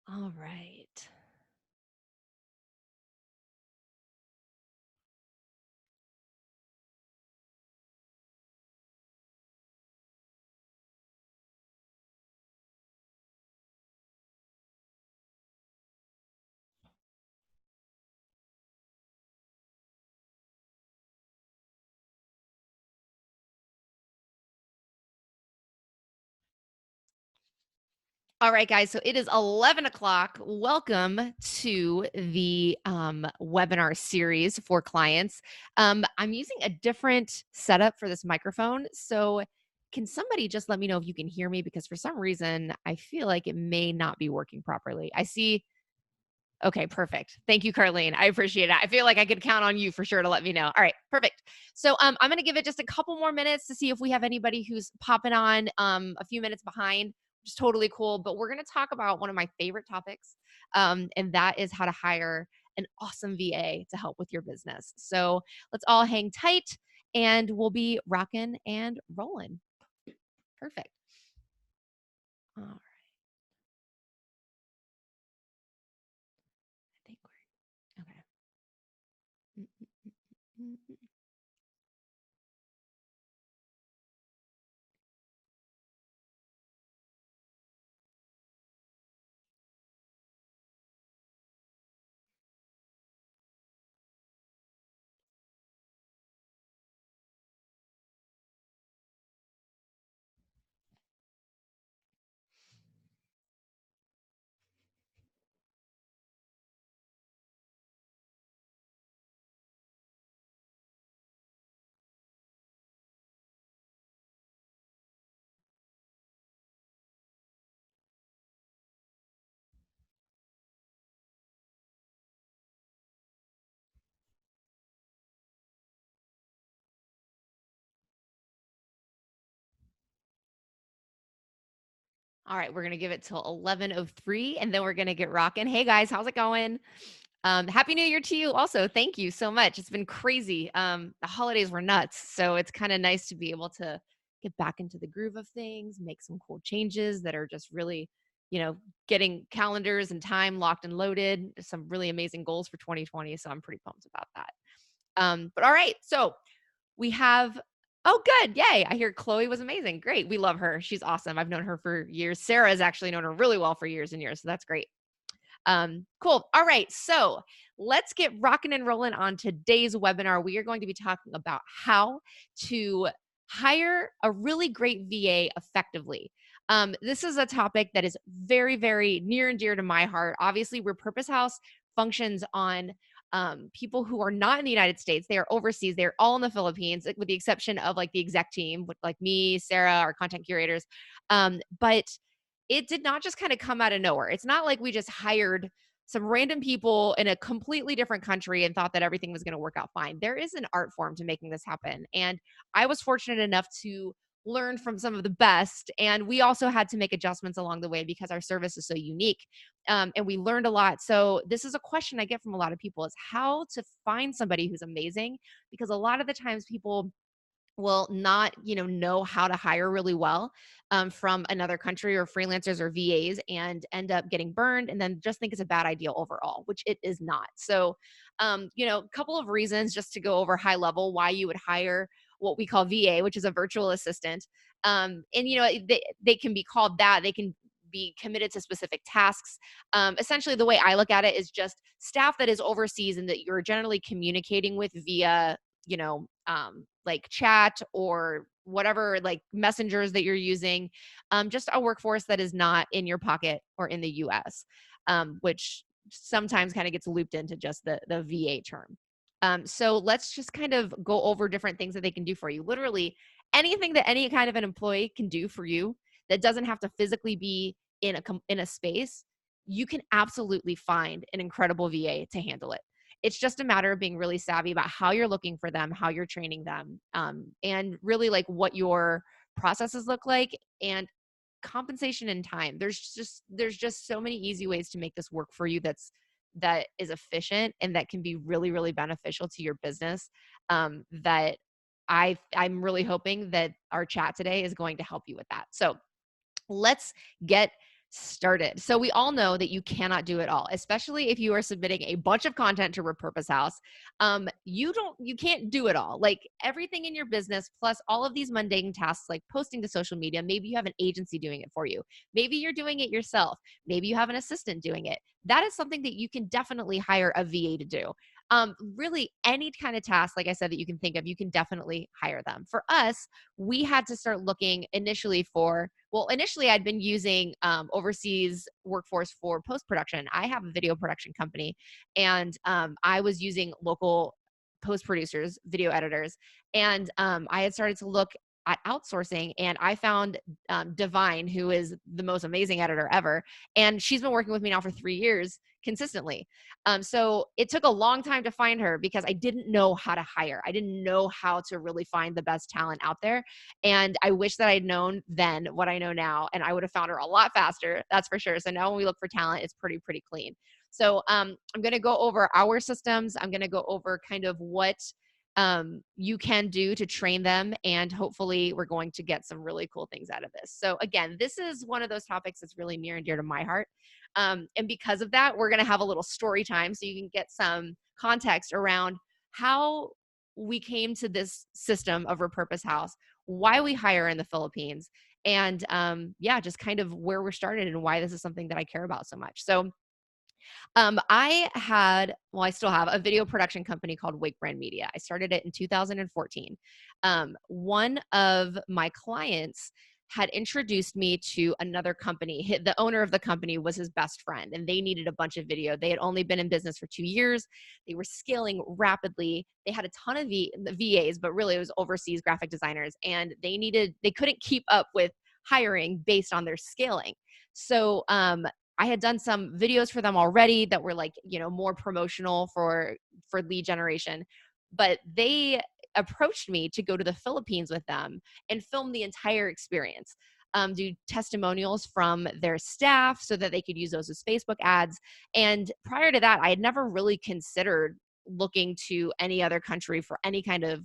All right. All right, guys. So it is 11 o'clock. Welcome to the webinar series for clients. I'm using a different setup for this microphone. So, can somebody just let me know if you can hear me? Because for some reason, I feel like it may not be working properly. I see. Okay, perfect. Thank you, Carlene. I appreciate it. I feel like I could count on you for sure to let me know. All right, perfect. So I'm going to give it just a couple more minutes to see if we have anybody who's popping on a few minutes behind, which is totally cool. But we're going to talk about one of my favorite topics, and that is how to hire an awesome VA to help with your business. So let's all hang tight, and we'll be rocking and rolling. Perfect. All right, I think we're okay. Mm, mm, mm, mm. All right, we're gonna give it till 11:03, and then we're gonna get rocking. Hey guys, how's it going? Happy New Year to you also. Thank you so much. It's been crazy. The holidays were nuts, so it's kind of nice to be able to get back into the groove of things, make some cool changes that are just really, getting calendars and time locked and loaded. Some really amazing goals for 2020, so I'm pretty pumped about that. But all right, so we have oh, good. Yay. I hear Chloe was amazing. Great. We love her. She's awesome. I've known her for years. Sarah has actually known her really well for years and years. So that's great. Cool. All right. So let's get rocking and rolling on today's webinar. We are going to be talking about how to hire a really great VA effectively. This is a topic that is very, very near and dear to my heart. Obviously, Repurpose House functions on people who are not in the United States. They are overseas. They're all in the Philippines, like, with the exception of like the exec team, with like me, Sarah, our content curators. But it did not just kind of come out of nowhere. It's not like we just hired some random people in a completely different country and thought that everything was going to work out fine. There is an art form to making this happen. And I was fortunate enough to learn from some of the best. And we also had to make adjustments along the way because our service is so unique. And we learned a lot. So this is a question I get from a lot of people, is how to find somebody who's amazing, because a lot of the times people will not know how to hire really well from another country, or freelancers or VAs, and end up getting burned and then just think it's a bad idea overall, which it is not. So a couple of reasons just to go over high level why you would hire what we call VA, which is a virtual assistant. And they can be called that. They can be committed to specific tasks. Essentially, the way I look at it is just staff that is overseas and that you're generally communicating with via like chat or whatever, like messengers that you're using. Just a workforce that is not in your pocket or in the US, which sometimes kind of gets looped into just the VA term. So let's just kind of go over different things that they can do for you. Literally anything that any kind of an employee can do for you that doesn't have to physically be in a space, you can absolutely find an incredible VA to handle it. It's just a matter of being really savvy about how you're looking for them, how you're training them, and really like what your processes look like, and compensation and time. There's just so many easy ways to make this work for you, that is efficient and that can be really, really beneficial to your business. That I'm really hoping that our chat today is going to help you with that. So let's get started. So we all know that you cannot do it all, especially if you are submitting a bunch of content to Repurpose House. You can't do it all. Like everything in your business, plus all of these mundane tasks like posting to social media. Maybe you have an agency doing it for you. Maybe you're doing it yourself. Maybe you have an assistant doing it. That is something that you can definitely hire a VA to do. Really, any kind of task, like I said, that you can think of, you can definitely hire them. For us, we had to start looking initially for, well, initially I'd been using overseas workforce for post-production. I have a video production company, and I was using local post producers, video editors, and I had started to look at outsourcing, and I found Divine, who is the most amazing editor ever, and she's been working with me now for 3 years consistently. So it took a long time to find her because I didn't know how to hire. I didn't know how to really find the best talent out there. And I wish that I'd known then what I know now, and I would have found her a lot faster. That's for sure. So now when we look for talent, it's pretty clean. So I'm going to go over our systems. I'm going to go over kind of what you can do to train them. And hopefully we're going to get some really cool things out of this. So again, this is one of those topics that's really near and dear to my heart. And because of that, we're going to have a little story time so you can get some context around how we came to this system of Repurpose House, why we hire in the Philippines, and yeah, just kind of where we're started and why this is something that I care about so much. So I had, well, I still have a video production company called Wake Brand Media. I started it in 2014. One of my clients had introduced me to another company. The owner of the company was his best friend, and they needed a bunch of video. They had only been in business for 2 years. They were scaling rapidly. They had a ton of VAs, but really it was overseas graphic designers, and they couldn't keep up with hiring based on their scaling. So I had done some videos for them already that were like, more promotional for lead generation, but they approached me to go to the Philippines with them and film the entire experience, do testimonials from their staff so that they could use those as Facebook ads. And prior to that, I had never really considered looking to any other country for any kind of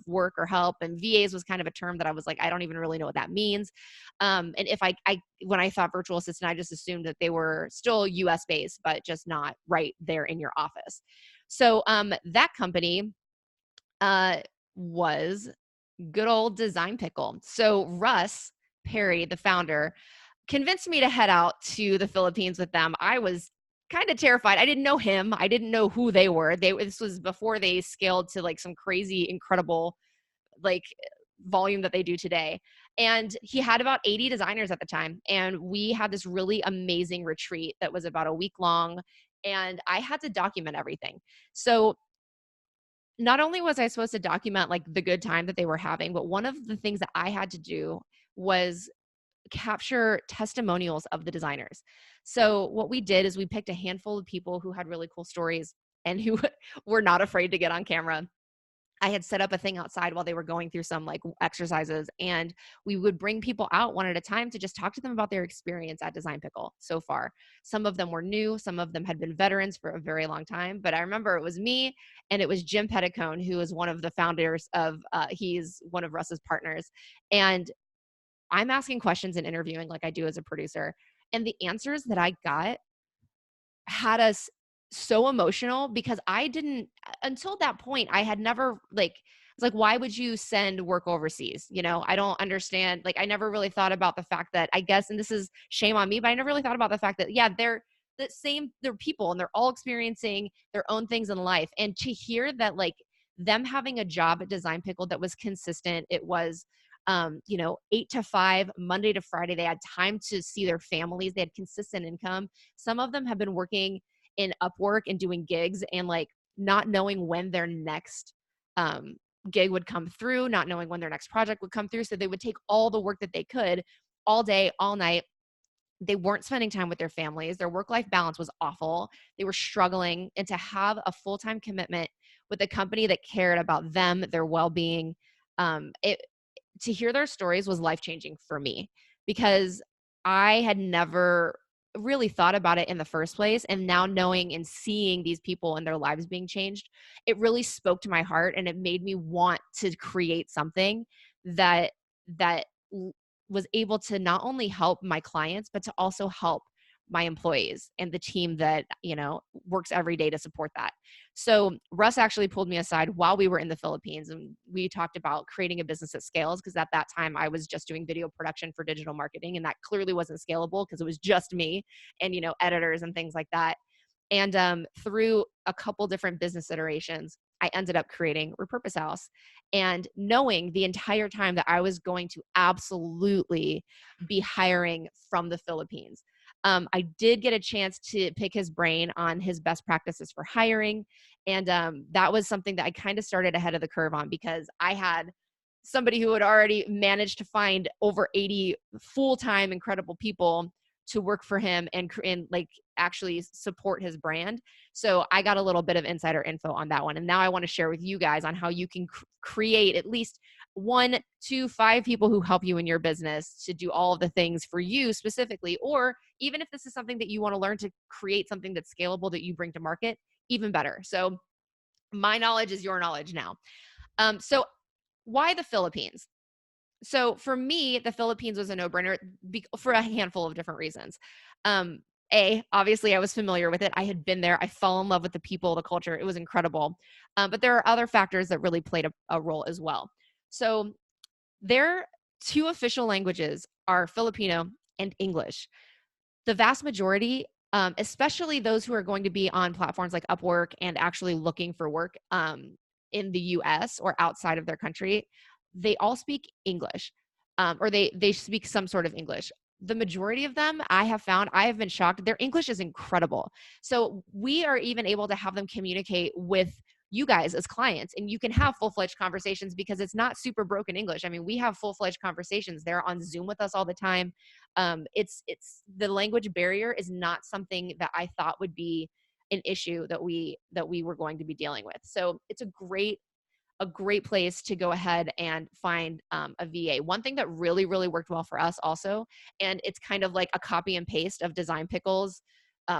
work or help. And VAs was kind of a term that I was like, I don't even really know what that means. And if I when I thought virtual assistant, I just assumed that they were still US based, but just not right there in your office. So that company was good old Design Pickle. So Russ Perry, the founder, convinced me to head out to the Philippines with them. I was kind of terrified. I didn't know him. I didn't know who they were. This was before they scaled to like some crazy, incredible, like volume that they do today. And he had about 80 designers at the time. And we had this really amazing retreat that was about a week long. And I had to document everything. So not only was I supposed to document like the good time that they were having, but one of the things that I had to do was capture testimonials of the designers. So what we did is we picked a handful of people who had really cool stories and who were not afraid to get on camera. I had set up a thing outside while they were going through some like exercises, and we would bring people out one at a time to just talk to them about their experience at Design Pickle so far. Some of them were new, some of them had been veterans for a very long time, but I remember it was me and it was Jim Petticone, who is one of the founders of, he's one of Russ's partners. And I'm asking questions and interviewing like I do as a producer. And the answers that I got had us so emotional because I didn't, until that point, I had never it's like, why would you send work overseas? I don't understand. Like, I never really thought about the fact that, I guess, and this is shame on me, but I never really thought about the fact that, yeah, they're people and they're all experiencing their own things in life. And to hear that, like, them having a job at Design Pickle that was consistent, it was 8 to 5, Monday to Friday. They had time to see their families. They had consistent income. Some of them have been working in Upwork and doing gigs and like not knowing when their next gig would come through, not knowing when their next project would come through. So they would take all the work that they could all day, all night. They weren't spending time with their families. Their work-life balance was awful. They were struggling. And to have a full-time commitment with a company that cared about them, their well-being, to hear their stories was life-changing for me because I had never really thought about it in the first place. And now knowing and seeing these people and their lives being changed, it really spoke to my heart and it made me want to create something that was able to not only help my clients, but to also help my employees and the team that, works every day to support that. So Russ actually pulled me aside while we were in the Philippines, and we talked about creating a business that scales, because at that time I was just doing video production for digital marketing, and that clearly wasn't scalable because it was just me and, editors and things like that. And through a couple different business iterations, I ended up creating Repurpose House. And knowing the entire time that I was going to absolutely be hiring from the Philippines. I did get a chance to pick his brain on his best practices for hiring. And that was something that I kind of started ahead of the curve on, because I had somebody who had already managed to find over 80 full-time incredible people to work for him and like actually support his brand. So I got a little bit of insider info on that one. And now I want to share with you guys on how you can create at least 1 to 5 people who help you in your business to do all of the things for you specifically. Or even if this is something that you want to learn to create something that's scalable that you bring to market, even better. So my knowledge is your knowledge now. So why the Philippines? So for me, the Philippines was a no-brainer for a handful of different reasons. Obviously, I was familiar with it. I had been there. I fell in love with the people, the culture. It was incredible. But there are other factors that really played a role as well. So their 2 official languages are Filipino and English. The vast majority, especially those who are going to be on platforms like Upwork and actually looking for work in the US or outside of their country, they all speak English, or they speak some sort of English. The majority of them, I have been shocked. Their English is incredible. So we are even able to have them communicate with you guys as clients, and you can have full-fledged conversations because it's not super broken English. I mean, we have full-fledged conversations. They're on Zoom with us all the time. It's the language barrier is not something that I thought would be an issue that we were going to be dealing with. So it's a great place to go ahead and find a VA. One thing that really, really worked well for us also, and it's kind of like a copy and paste of Design Pickle's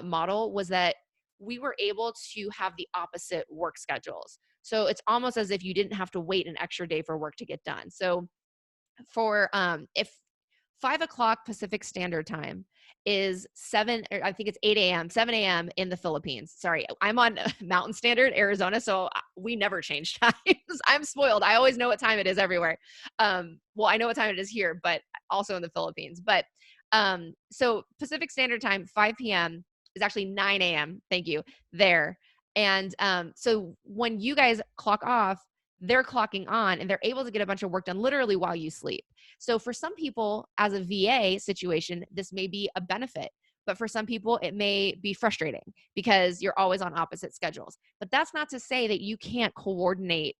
model, was that we were able to have the opposite work schedules. So it's almost as if you didn't have to wait an extra day for work to get done. So for if 5 o'clock Pacific Standard Time is 7, or I think it's 8 a.m., 7 a.m. in the Philippines. Sorry, I'm on Mountain Standard, Arizona, so we never change times. I'm spoiled. I always know what time it is everywhere. Well, I know what time it is here, but also in the Philippines. But so Pacific Standard Time, 5 p.m. is actually 9 a.m. Thank you, there. And so when you guys clock off, they're clocking on and they're able to get a bunch of work done literally while you sleep. So for some people, as a VA situation, this may be a benefit. But for some people, it may be frustrating because you're always on opposite schedules. But that's not to say that you can't coordinate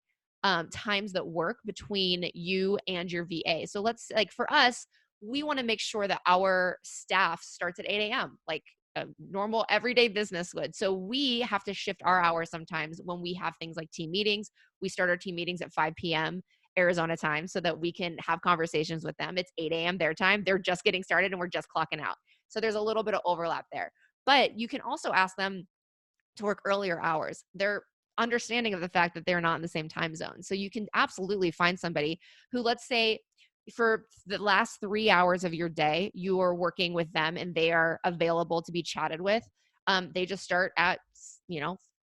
times that work between you and your VA. So let's, like, for us, we want to make sure that our staff starts at 8 a.m., like a normal everyday business would. So we have to shift our hours sometimes when we have things like team meetings. We start our team meetings at 5 p.m. Arizona time so that we can have conversations with them. It's 8 a.m. their time. They're just getting started and we're just clocking out. So there's a little bit of overlap there. But you can also ask them to work earlier hours. They're understanding of the fact that they're not in the same time zone. So you can absolutely find somebody who, let's say, for the last 3 hours of your day, you are working with them and they are available to be chatted with. They just start at,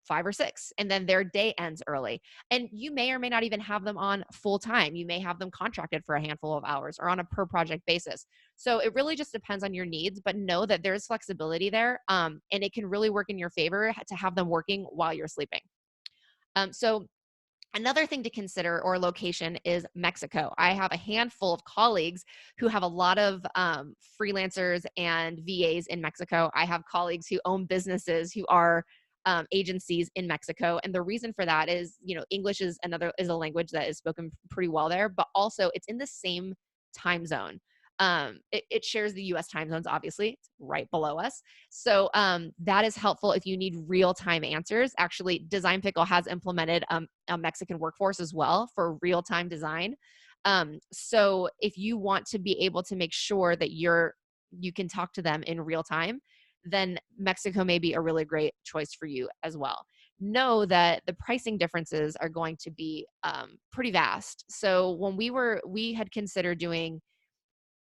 5 or 6, and then their day ends early. And you may or may not even have them on full time. You may have them contracted for a handful of hours or on a per project basis. So it really just depends on your needs, but know that there's flexibility there. And it can really work in your favor to have them working while you're sleeping. So another thing to consider, or location, is Mexico. I have a handful of colleagues who have a lot of freelancers and VAs in Mexico. I have colleagues who own businesses who are agencies in Mexico. And the reason for that is, English is a language that is spoken pretty well there, but also it's in the same time zone. It shares the US time zones, obviously, it's right below us. So that is helpful if you need real-time answers. Actually, Design Pickle has implemented a Mexican workforce as well for real-time design. So if you want to be able to make sure that you can talk to them in real time, then Mexico may be a really great choice for you as well. Know that the pricing differences are going to be pretty vast. So when we had considered doing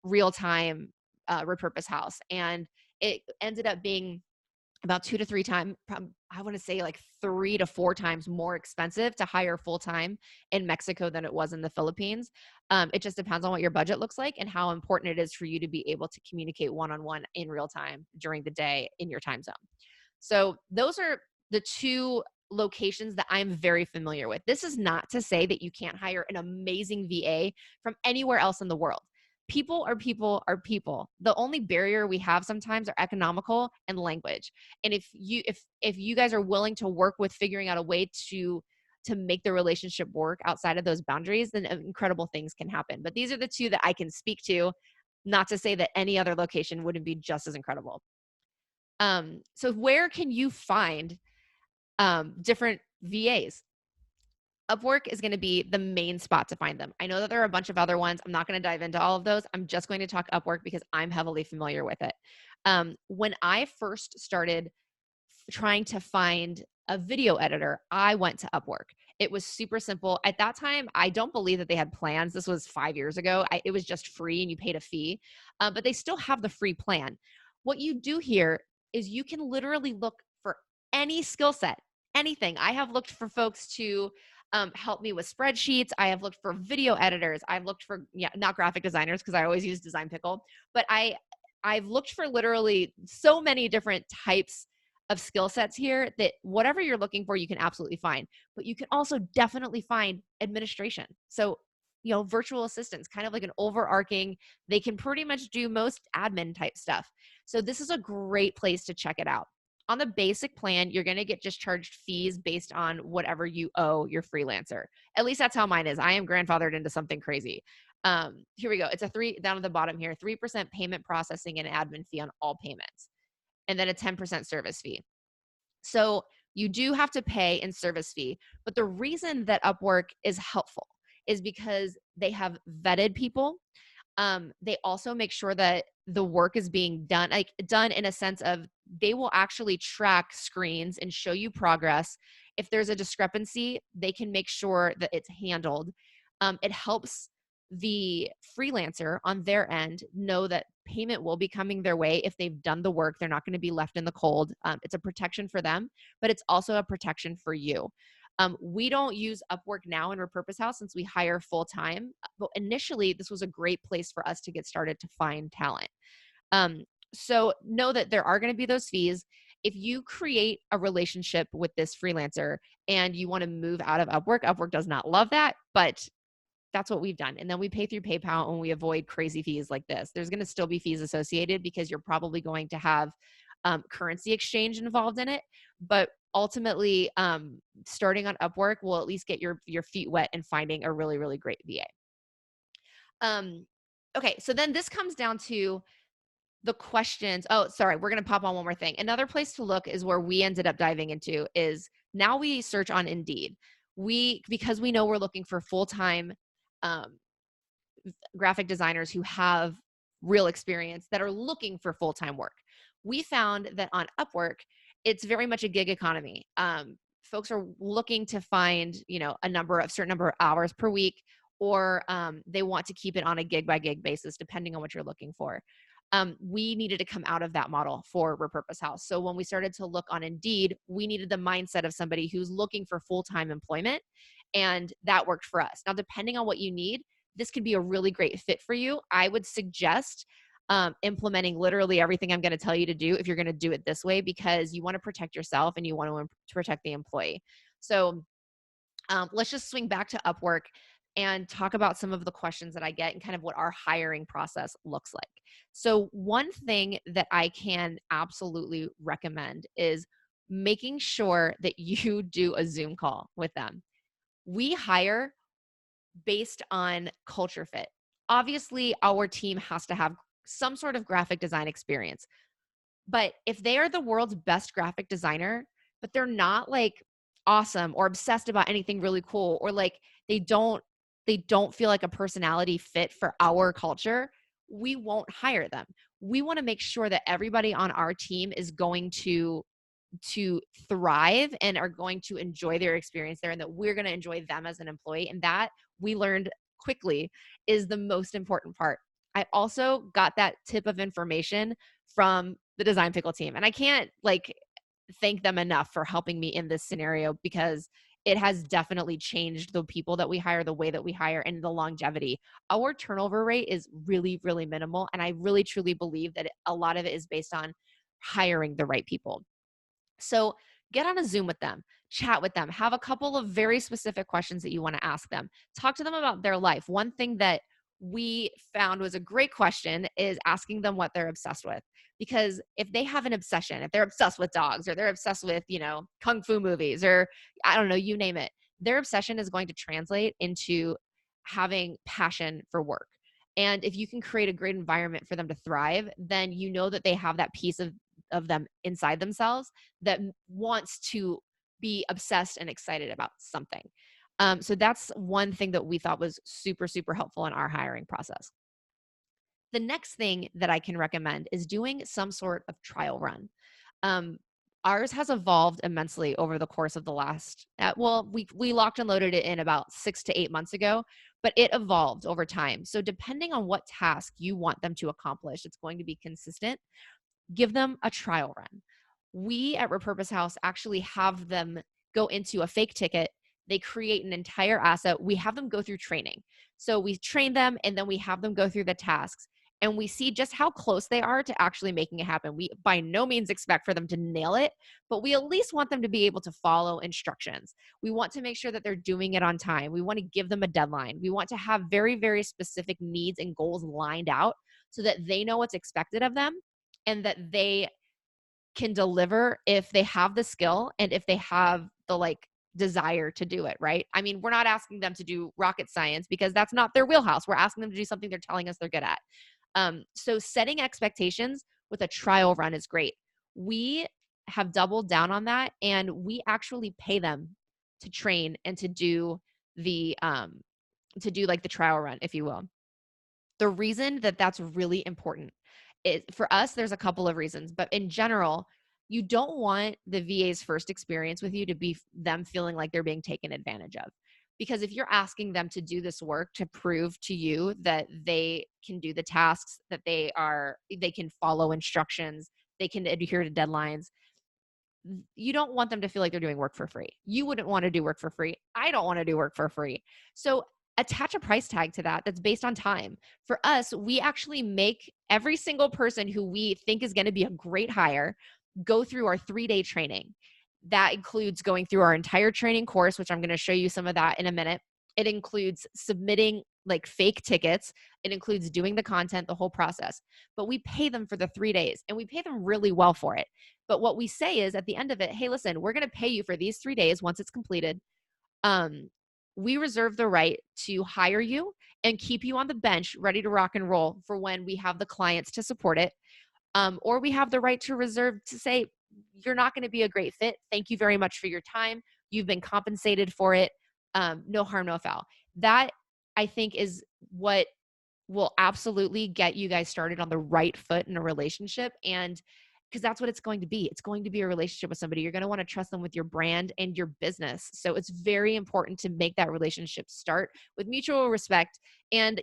real-time Repurpose House. And it ended up being about 2 to 3 times, I want to say like 3 to 4 times more expensive to hire full-time in Mexico than it was in the Philippines. It just depends on what your budget looks like and how important it is for you to be able to communicate one-on-one in real time during the day in your time zone. So those are the two locations that I'm very familiar with. This is not to say that you can't hire an amazing VA from anywhere else in the world. People are people are people. The only barrier we have sometimes are economical and language. And if you guys are willing to work with figuring out a way to make the relationship work outside of those boundaries, then incredible things can happen. But these are the two that I can speak to, not to say that any other location wouldn't be just as incredible. So where can you find different VAs? Upwork is going to be the main spot to find them. I know that there are a bunch of other ones. I'm not going to dive into all of those. I'm just going to talk Upwork because I'm heavily familiar with it. When I first started trying to find a video editor, I went to Upwork. It was super simple. At that time, I don't believe that they had plans. This was 5 years ago. It was just free and you paid a fee, but they still have the free plan. What you do here is you can literally look for any skill set, anything. I have looked for folks to help me with spreadsheets. I have looked for video editors. I've looked for, yeah, not graphic designers because I always use Design Pickle, but I've looked for literally so many different types of skill sets here that whatever you're looking for, you can absolutely find. But you can also definitely find administration. So, virtual assistants, kind of like an overarching, they can pretty much do most admin type stuff. So this is a great place to check it out. On the basic plan, you're going to get just charged fees based on whatever you owe your freelancer. At least that's how mine is. I am grandfathered into something crazy. Here we go. It's a 3 down at the bottom here, 3% payment processing and admin fee on all payments, and then a 10% service fee. So you do have to pay in service fee, but the reason that Upwork is helpful is because they have vetted people. They also make sure that the work is being done, like done in a sense of they will actually track screens and show you progress. If there's a discrepancy, they can make sure that it's handled. It helps the freelancer on their end know that payment will be coming their way if they've done the work. They're not going to be left in the cold. It's a protection for them, but it's also a protection for you. We don't use Upwork now in Repurpose House since we hire full time. But initially, this was a great place for us to get started to find talent. So know that there are going to be those fees. If you create a relationship with this freelancer and you want to move out of Upwork, Upwork does not love that, but that's what we've done. And then we pay through PayPal and we avoid crazy fees like this. There's going to still be fees associated because you're probably going to have currency exchange involved in it. But ultimately, starting on Upwork will at least get your feet wet and finding a really, really great VA. Okay, so then this comes down to the questions. Oh, sorry, we're going to pop on one more thing. Another place to look is where we ended up diving into is now we search on Indeed. Because we know we're looking for full-time graphic designers who have real experience that are looking for full-time work. We found that on Upwork, it's very much a gig economy. Folks are looking to find, a certain number of hours per week, or they want to keep it on a gig by gig basis, depending on what you're looking for. We needed to come out of that model for Repurpose House. So when we started to look on Indeed, we needed the mindset of somebody who's looking for full-time employment, and that worked for us. Now, depending on what you need, this could be a really great fit for you. I would suggest implementing literally everything I'm going to tell you to do if you're going to do it this way, because you want to protect yourself and you want to protect the employee. So let's just swing back to Upwork and talk about some of the questions that I get and kind of what our hiring process looks like. So one thing that I can absolutely recommend is making sure that you do a Zoom call with them. We hire based on culture fit. Obviously, our team has to have some sort of graphic design experience. But if they are the world's best graphic designer, but they're not like awesome or obsessed about anything really cool, or like they don't feel like a personality fit for our culture, we won't hire them. We want to make sure that everybody on our team is going to thrive and are going to enjoy their experience there, and that we're going to enjoy them as an employee. And that we learned quickly is the most important part. I also got that tip of information from the design pickle team. And I can't like thank them enough for helping me in this scenario because it has definitely changed the people that we hire, the way that we hire, and the longevity. Our turnover rate is really, really minimal. And I really, truly believe that a lot of it is based on hiring the right people. So get on a Zoom with them, chat with them, have a couple of very specific questions that you want to ask them. Talk to them about their life. One thing that we found was a great question is asking them what they're obsessed with. Because if they have an obsession, if they're obsessed with dogs or they're obsessed with, kung fu movies or I don't know, you name it, their obsession is going to translate into having passion for work. And if you can create a great environment for them to thrive, then you know that they have that piece of them inside themselves that wants to be obsessed and excited about something. So that's one thing that we thought was super, super helpful in our hiring process. The next thing that I can recommend is doing some sort of trial run. Um, Ours has evolved immensely over the course of the last, well, we locked and loaded it in about 6 to 8 months ago, but it evolved over time. So depending on what task you want them to accomplish, it's going to be consistent. Give them a trial run. We at Repurpose House actually have them go into a fake ticket. They create an entire asset. We have them go through training. So we train them and then we have them go through the tasks and we see just how close they are to actually making it happen. We by no means expect for them to nail it, but we at least want them to be able to follow instructions. We want to make sure that they're doing it on time. We want to give them a deadline. We want to have very, very specific needs and goals lined out so that they know what's expected of them and that they can deliver if they have the skill and if they have the desire to do it, right? I mean, we're not asking them to do rocket science because that's not their wheelhouse. We're asking them to do something they're telling us they're good at. So setting expectations with a trial run is great. We have doubled down on that and we actually pay them to train and to do the trial run, if you will. The reason that that's really important is for us, there's a couple of reasons, but in general, you don't want the VA's first experience with you to be them feeling like they're being taken advantage of. Because if you're asking them to do this work to prove to you that they can do the tasks, that they can follow instructions, they can adhere to deadlines, you don't want them to feel like they're doing work for free. You wouldn't want to do work for free. I don't want to do work for free. So attach a price tag to that that's based on time. For us, we actually make every single person who we think is going to be a great hire go through our 3-day training. That includes going through our entire training course, which I'm going to show you some of that in a minute. It includes submitting fake tickets. It includes doing the content, the whole process. But we pay them for the 3 days and we pay them really well for it. But what we say is at the end of it, hey, listen, we're going to pay you for these 3 days once it's completed. We reserve the right to hire you and keep you on the bench ready to rock and roll for when we have the clients to support it. Or we have the right to reserve to say, you're not going to be a great fit. Thank you very much for your time. You've been compensated for it. No harm, no foul. That I think is what will absolutely get you guys started on the right foot in a relationship. And because that's what it's going to be. It's going to be a relationship with somebody. You're going to want to trust them with your brand and your business. So it's very important to make that relationship start with mutual respect and,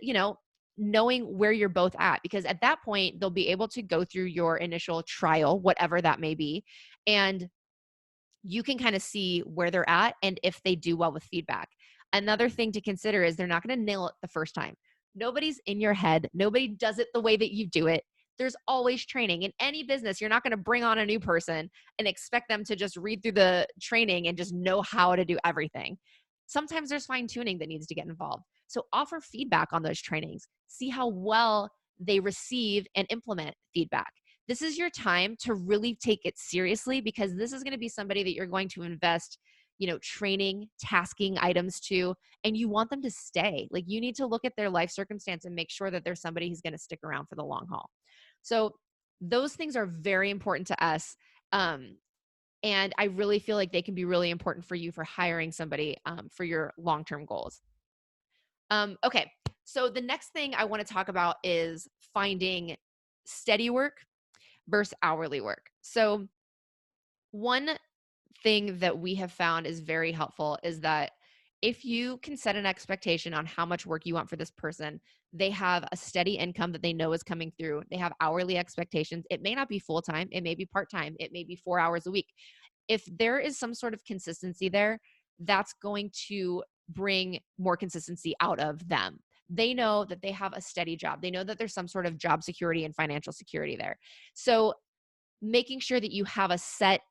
knowing where you're both at, because at that point, they'll be able to go through your initial trial, whatever that may be. And you can kind of see where they're at and if they do well with feedback. Another thing to consider is they're not going to nail it the first time. Nobody's in your head. Nobody does it the way that you do it. There's always training. In any business, you're not going to bring on a new person and expect them to just read through the training and just know how to do everything. Sometimes there's fine tuning that needs to get involved. So offer feedback on those trainings. See how well they receive and implement feedback. This is your time to really take it seriously because this is going to be somebody that you're going to invest, training, tasking items to, and you want them to stay. You need to look at their life circumstance and make sure that there's somebody who's going to stick around for the long haul. So those things are very important to us. And I really feel like they can be really important for you for hiring somebody for your long-term goals. Okay. So the next thing I want to talk about is finding steady work versus hourly work. So one thing that we have found is very helpful is that if you can set an expectation on how much work you want for this person, they have a steady income that they know is coming through. They have hourly expectations. It may not be full time, it may be part time, it may be 4 hours a week. If there is some sort of consistency there, that's going to bring more consistency out of them. They know that they have a steady job. They know that there's some sort of job security and financial security there. So making sure that you have a set,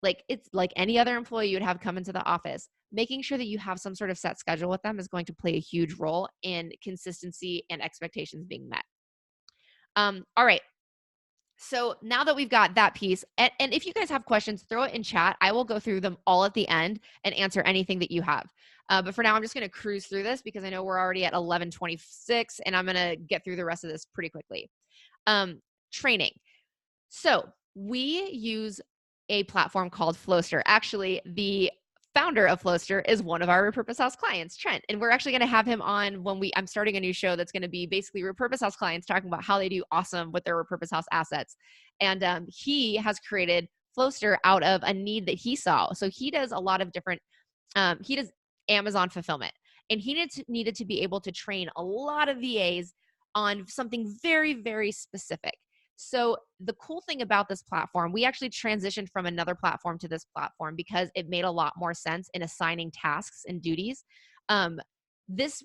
like it's like any other employee you would have come into the office, making sure that you have some sort of set schedule with them is going to play a huge role in consistency and expectations being met. All right. So now that we've got that piece, and if you guys have questions, throw it in chat. I will go through them all at the end and answer anything that you have. But for now, I'm just going to cruise through this because I know we're already at 11:26, and I'm going to get through the rest of this pretty quickly. Training. So we use a platform called Flowster. Actually, the founder of Flowster is one of our Repurpose House clients, Trent. And we're actually going to have him on when I'm starting a new show that's going to be basically Repurpose House clients talking about how they do awesome with their Repurpose House assets. And he has created Flowster out of a need that he saw. So he does a lot of different, he does Amazon fulfillment. And he needed to be able to train a lot of VAs on something very, very specific. So the cool thing about this platform, we actually transitioned from another platform to this platform because it made a lot more sense in assigning tasks and duties. This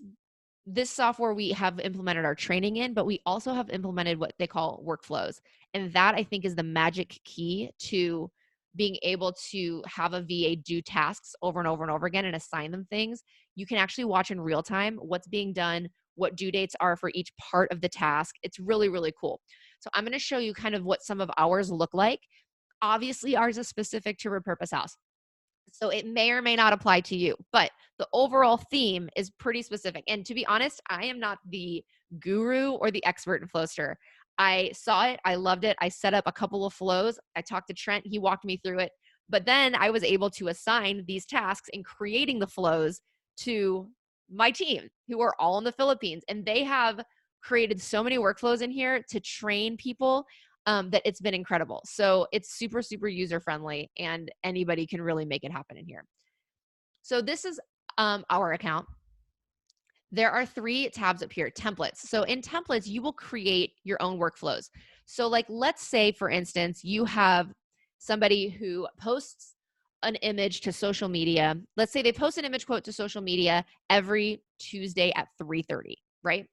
software we have implemented our training in, but we also have implemented what they call workflows. And that I think is the magic key to being able to have a VA do tasks over and over and over again and assign them things. You can actually watch in real time what's being done, what due dates are for each part of the task. It's really, really cool. So I'm going to show you kind of what some of ours look like. Obviously, ours is specific to Repurpose House. So it may or may not apply to you, but the overall theme is pretty specific. And to be honest, I am not the guru or the expert in Flowster. I saw it. I loved it. I set up a couple of flows. I talked to Trent. He walked me through it. But then I was able to assign these tasks in creating the flows to my team who are all in the Philippines. And they have created so many workflows in here to train people that it's been incredible. So it's super, super user-friendly and anybody can really make it happen in here. So this is our account. There are 3 tabs up here, templates. So in templates, you will create your own workflows. So like, let's say for instance, you have somebody who posts an image to social media. Let's say they post an image quote to social media every Tuesday at 3:30, right?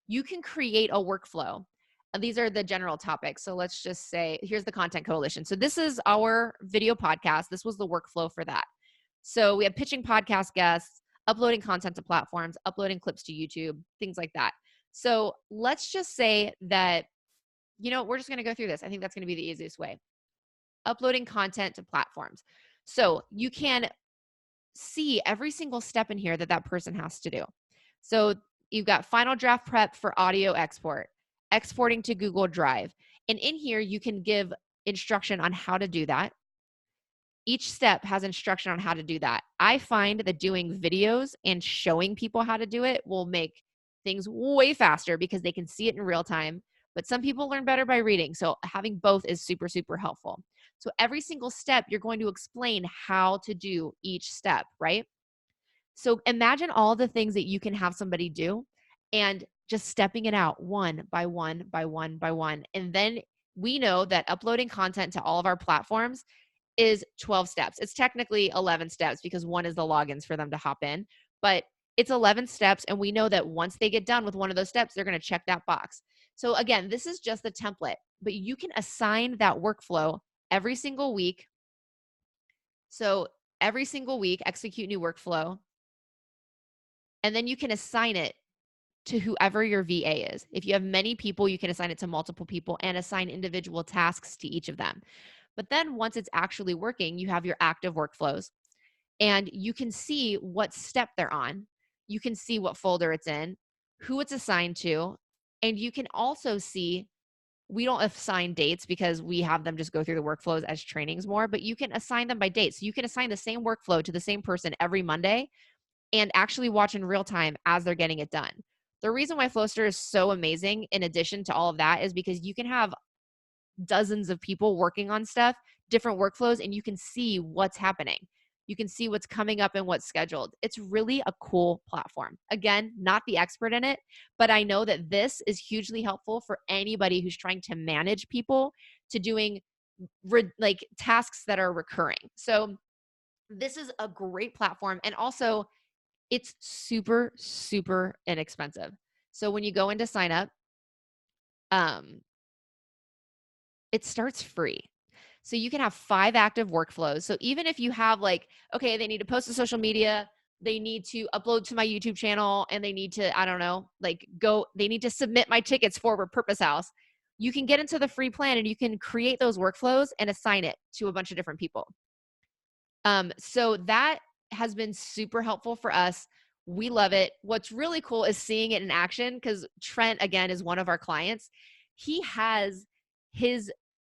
You can create a workflow. These are the general topics. So let's just say, here's the Content Coalition. So this is our video podcast. This was the workflow for that. So we have pitching podcast guests, uploading content to platforms, uploading clips to YouTube, things like that. So let's just say that, we're just going to go through this. I think that's going to be the easiest way. Uploading content to platforms. So you can see every single step in here that person has to do. So you've got final draft prep for audio export, exporting to Google Drive. And in here, you can give instruction on how to do that. Each step has instruction on how to do that. I find that doing videos and showing people how to do it will make things way faster because they can see it in real time. But some people learn better by reading. So having both is super, super helpful. So every single step, you're going to explain how to do each step, right? So imagine all the things that you can have somebody do and just stepping it out one by one by one by one. And then we know that uploading content to all of our platforms is 12 steps. It's technically 11 steps because one is the logins for them to hop in, but it's 11 steps. And we know that once they get done with one of those steps, they're going to check that box. So again, this is just the template, but you can assign that workflow every single week. So every single week, execute new workflow. And then you can assign it to whoever your VA is. If you have many people, you can assign it to multiple people and assign individual tasks to each of them. But then once it's actually working, you have your active workflows and you can see what step they're on. You can see what folder it's in, who it's assigned to, and you can also see, we don't assign dates because we have them just go through the workflows as trainings more, but you can assign them by dates. So you can assign the same workflow to the same person every Monday and actually watch in real time as they're getting it done. The reason why Flowster is so amazing in addition to all of that is because you can have dozens of people working on stuff, different workflows, and you can see what's happening. You can see what's coming up and what's scheduled. It's really a cool platform. Again, not the expert in it, but I know that this is hugely helpful for anybody who's trying to manage people to doing like tasks that are recurring. So this is a great platform. And also, it's super, super inexpensive. So when you go in to sign up, it starts free. So you can have 5 active workflows. So even if you have like, okay, they need to post to social media, they need to upload to my YouTube channel, and they need to, I don't know, like they need to submit my tickets for Repurpose House. You can get into the free plan and you can create those workflows and assign it to a bunch of different people. So that has been super helpful for us. We love it. What's really cool is seeing it in action, because Trent, again, is one of our clients. He has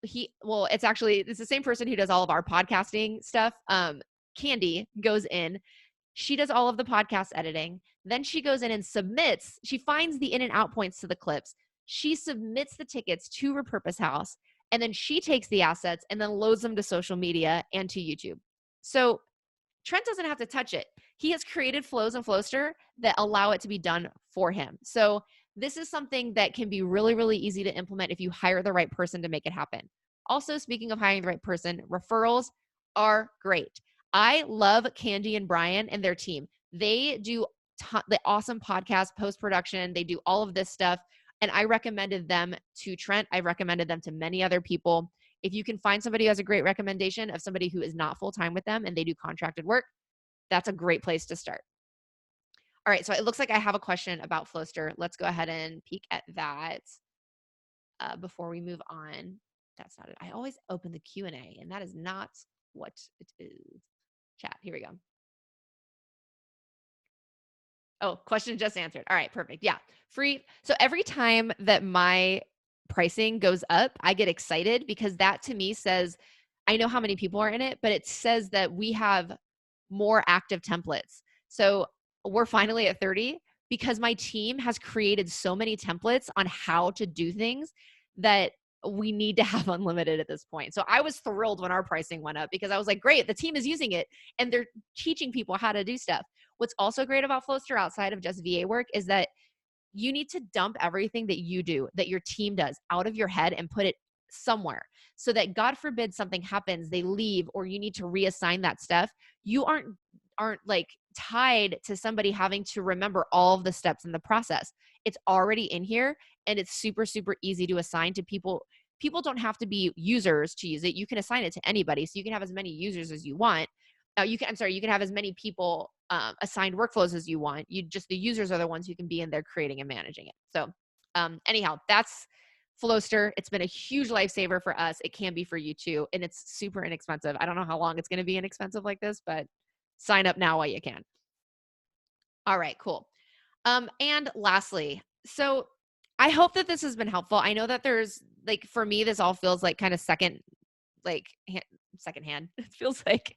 it's the same person who does all of our podcasting stuff. Candy goes in, she does all of the podcast editing. Then she goes in and submits, she finds the in and out points to the clips. She submits the tickets to Repurpose House, and then she takes the assets and then loads them to social media and to YouTube. So Trent doesn't have to touch it. He has created flows in Flowster that allow it to be done for him. So this is something that can be really, really easy to implement if you hire the right person to make it happen. Also, speaking of hiring the right person, referrals are great. I love Candy and Brian and their team. They do the awesome podcast post-production. They do all of this stuff. And I recommended them to Trent. I recommended them to many other people. If you can find somebody who has a great recommendation of somebody who is not full-time with them and they do contracted work, that's a great place to start. All right, so it looks like I have a question about Flowster. Let's go ahead and peek at that before we move on. That's not it. I always open the Q&A, and that is not what it is. Chat, here we go. Oh, question just answered. All right, perfect. Yeah, free. So every time that my pricing goes up, I get excited, because that to me says, I know how many people are in it, but it says that we have more active templates. So we're finally at 30 because my team has created so many templates on how to do things that we need to have unlimited at this point. So I was thrilled when our pricing went up, because I was like, great, the team is using it and they're teaching people how to do stuff. What's also great about Flowster outside of just VA work is that you need to dump everything that you do, that your team does, out of your head and put it somewhere, so that God forbid something happens, they leave, or you need to reassign that stuff. You aren't like tied to somebody having to remember all of the steps in the process. It's already in here, and it's super, super easy to assign to people. People don't have to be users to use it. You can assign it to anybody. So you can have as many users as you want. You can have as many people assigned workflows as you want. The users are the ones who can be in there creating and managing it. So anyhow, that's Flowster. It's been a huge lifesaver for us. It can be for you too. And it's super inexpensive. I don't know how long it's going to be inexpensive like this, but sign up now while you can. All right, cool. And lastly, so I hope that this has been helpful. I know that there's, like, for me, this all feels like kind of secondhand. It feels like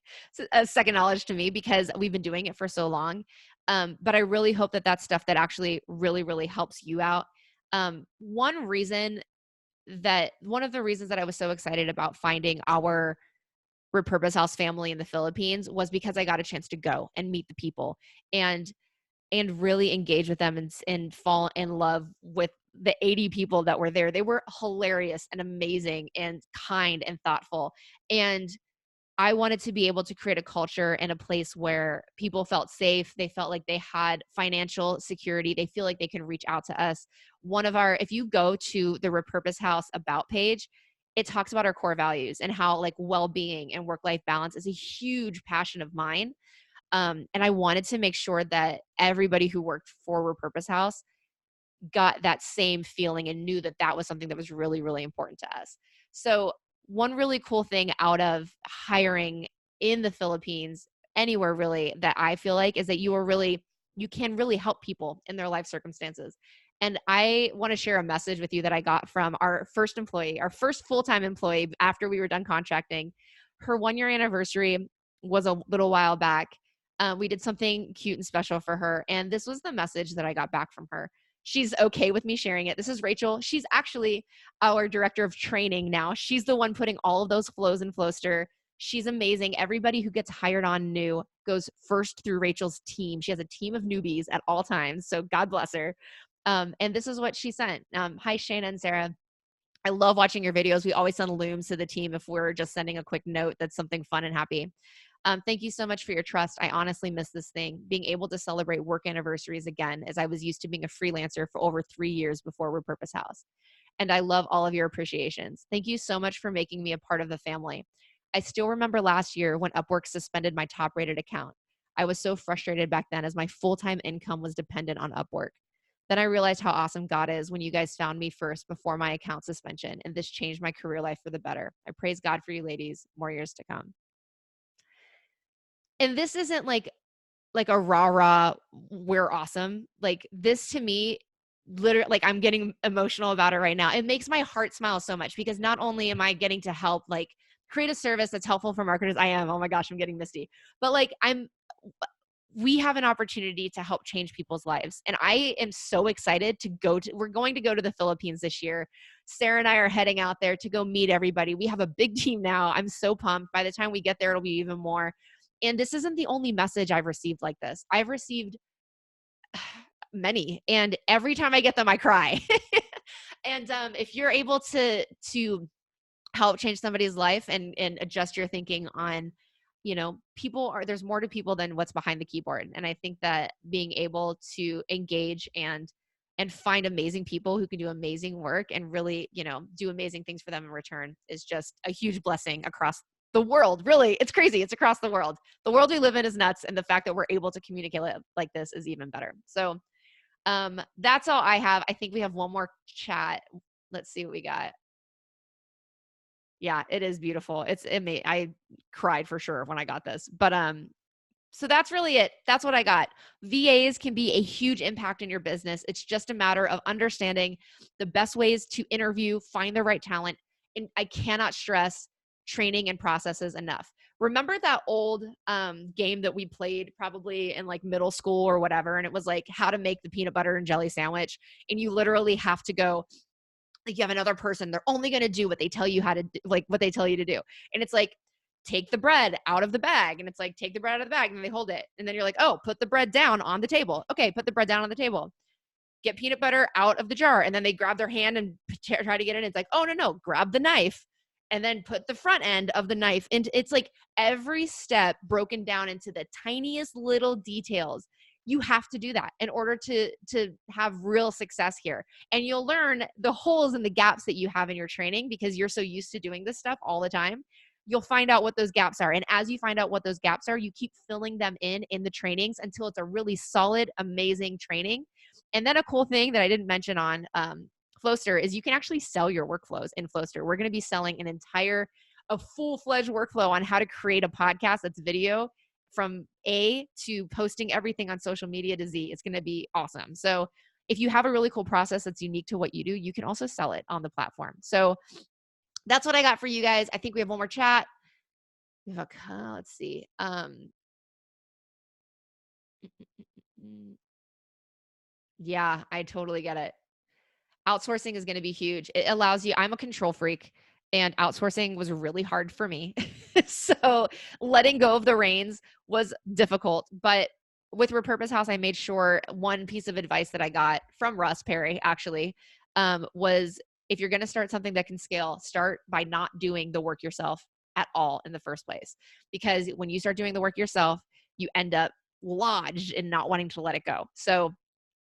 a second knowledge to me, because we've been doing it for so long. But I really hope that that's stuff that actually really, really helps you out. One of the reasons that I was so excited about finding our Repurpose House family in the Philippines was because I got a chance to go and meet the people and really engage with them and fall in love with the 80 people that were there. They were hilarious and amazing and kind and thoughtful. And I wanted to be able to create a culture and a place where people felt safe. They felt like they had financial security. They feel like they can reach out to us. If you go to the Repurpose House about page, it talks about our core values and how, like, well-being and work-life balance is a huge passion of mine. And I wanted to make sure that everybody who worked for Repurpose House got that same feeling and knew that that was something that was really, really important to us. So one really cool thing out of hiring in the Philippines, anywhere really, that I feel like is that you can really help people in their life circumstances. And I want to share a message with you that I got from our first employee, our first full-time employee after we were done contracting. Her 1-year anniversary was a little while back. We did something cute and special for her. And this was the message that I got back from her. She's okay with me sharing it. This is Rachel. She's actually our director of training now. She's the one putting all of those flows in Flowster. She's amazing. Everybody who gets hired on new goes first through Rachel's team. She has a team of newbies at all times. So God bless her. And this is what she sent. Hi, Shayna and Sarah. I love watching your videos. We always send looms to the team if we're just sending a quick note that's something fun and happy. Thank you so much for your trust. I honestly miss this thing, being able to celebrate work anniversaries again, as I was used to being a freelancer for over 3 years before Repurpose House. And I love all of your appreciations. Thank you so much for making me a part of the family. I still remember last year when Upwork suspended my top rated account. I was so frustrated back then as my full-time income was dependent on Upwork. Then I realized how awesome God is when you guys found me first before my account suspension, and this changed my career life for the better. I praise God for you ladies. More years to come. And this isn't like a rah-rah, we're awesome. Like, this to me, literally, like, I'm getting emotional about it right now. It makes my heart smile so much because not only am I getting to help, like, create a service that's helpful for marketers. I am. Oh my gosh, I'm getting misty. But like, we have an opportunity to help change people's lives. And I am so excited we're going to go to the Philippines this year. Sarah and I are heading out there to go meet everybody. We have a big team now. I'm so pumped. By the time we get there, it'll be even more. And this isn't the only message I've received like this. I've received many, and every time I get them, I cry. And if you're able to help change somebody's life and adjust your thinking on, there's more to people than what's behind the keyboard. And I think that being able to engage and find amazing people who can do amazing work and really, do amazing things for them in return is just a huge blessing across the world. Really, it's crazy. It's across the world. The world we live in is nuts. And the fact that we're able to communicate like this is even better. So that's all I have. I think we have one more chat. Let's see what we got. Yeah, it is beautiful. I cried for sure when I got this. But so that's really it. That's what I got. VAs can be a huge impact in your business. It's just a matter of understanding the best ways to interview, find the right talent. And I cannot stress training and processes enough. Remember that old game that we played probably in like middle school or whatever, and it was like how to make the peanut butter and jelly sandwich. And you literally have to go, like, you have another person, they're only going to do what they tell you how to do, like what they tell you to do. And it's like, take the bread out of the bag. And it's like, take the bread out of the bag. And they hold it. And then you're like, oh, put the bread down on the table. Okay, put the bread down on the table. Get peanut butter out of the jar. And then they grab their hand and try to get it in. It's like, oh, no, grab the knife and then put the front end of the knife into. It's like every step broken down into the tiniest little details. You have to do that in order to have real success here. And you'll learn the holes and the gaps that you have in your training because you're so used to doing this stuff all the time. You'll find out what those gaps are. And as you find out what those gaps are, you keep filling them in the trainings until it's a really solid, amazing training. And then a cool thing that I didn't mention on Flowster is you can actually sell your workflows in Flowster. We're going to be selling a full-fledged workflow on how to create a podcast that's video from A to posting everything on social media to Z. It's going to be awesome. So if you have a really cool process that's unique to what you do, you can also sell it on the platform. So that's what I got for you guys. I think we have one more chat. We have let's see. Yeah, I totally get it. Outsourcing is going to be huge. It allows you, I'm a control freak, and outsourcing was really hard for me. So letting go of the reins was difficult. But with Repurpose House, I made sure one piece of advice that I got from Russ Perry actually was, if you're going to start something that can scale, start by not doing the work yourself at all in the first place. Because when you start doing the work yourself, you end up lodged in not wanting to let it go. So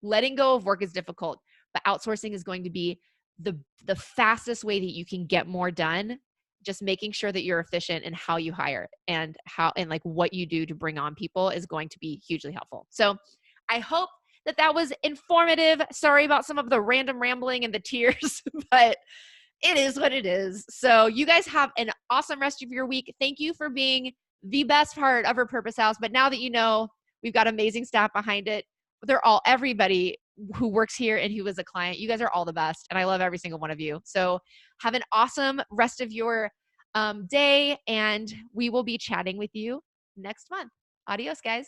letting go of work is difficult, but outsourcing is going to be the fastest way that you can get more done. Just making sure that you're efficient in how you hire and like what you do to bring on people is going to be hugely helpful. So I hope that was informative. Sorry about some of the random rambling and the tears, but it is what it is. So you guys have an awesome rest of your week. Thank you for being the best part of Repurpose House. But now that you know, we've got amazing staff behind it. Everybody who works here and who is a client, you guys are all the best. And I love every single one of you. So have an awesome rest of your day. And we will be chatting with you next month. Adios, guys.